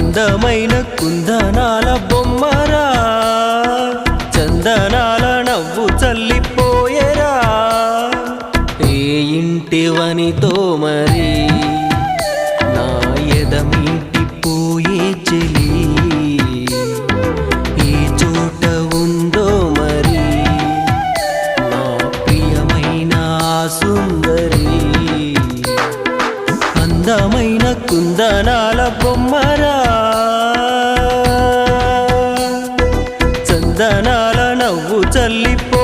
అందమైన కుందనాల బొమ్మరా, చందనాల నవ్వు చల్లిపోయేరా. ఏ ఇంటివనితో మరి నా ఎదమిటిపోయే చెలి, ఏ చోట ఉందో మరి నా ప్రియమైన సుందరి. అందమైన కుందనాల బొమ్మరా, చందనాల నవ్వు చల్లిపో